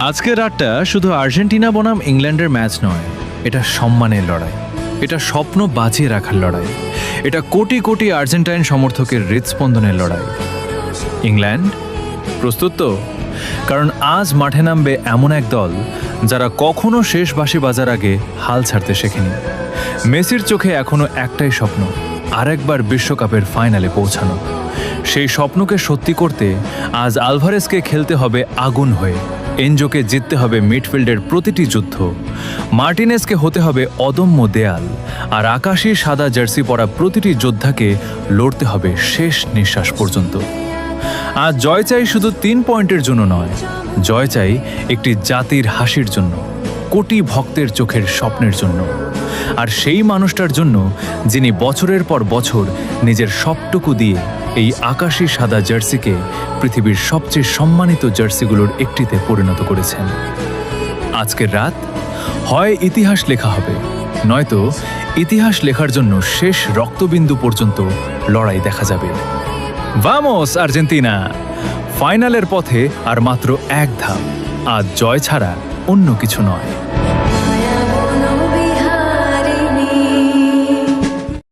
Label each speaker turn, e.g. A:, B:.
A: আজকের রাতটা শুধু আর্জেন্টিনা বনাম ইংল্যান্ডের ম্যাচ নয়, এটা সম্মানের লড়াই, এটা স্বপ্ন বাঁচিয়ে রাখার লড়াই, এটা কোটি কোটি আর্জেন্টাইন সমর্থকের হৃদস্পন্দনের লড়াই। ইংল্যান্ড প্রস্তুত তো? কারণ আজ মাঠে নামবে এমন এক দল যারা কখনো শেষ বাঁশি বাজার আগে হাল ছাড়তে শেখেনি। মেসির চোখে এখনো একটাই স্বপ্ন, আরেকবার বিশ্বকাপের ফাইনালে পৌঁছানো। সেই স্বপ্নকে সত্যি করতে আজ আলভারেজকে খেলতে হবে আগুন হয়ে, এনজোকে জিততে হবে মিডফিল্ডের প্রতিটি যুদ্ধ, মার্টিনেজকে হতে হবে অদম্য দেয়াল, আর আকাশী সাদা জার্সি পরা প্রতিটি যোদ্ধাকে লড়তে হবে শেষ নিঃশ্বাস পর্যন্ত। আজ জয় চাই শুধু 3 পয়েন্টের জন্য নয়, জয় চাই একটি জাতির হাসির জন্য, কোটি ভক্তের চোখের স্বপ্নের জন্য, আর সেই মানুষটার জন্য যিনি বছরের পর বছর নিজের সবটুকু দিয়ে এই আকাশী সাদা জার্সিকে পৃথিবীর সবচেয়ে সম্মানিত জার্সিগুলোর একটিতে পরিণত করেছেন। আজকের রাত হয় ইতিহাস লেখা হবে, নয়তো ইতিহাস লেখার জন্য শেষ রক্তবিন্দু পর্যন্ত লড়াই দেখা যাবে। Vamos Argentina! ফাইনালের পথে আর মাত্র এক ধাপ, আজ জয় ছাড়া অন্য কিছু নয়।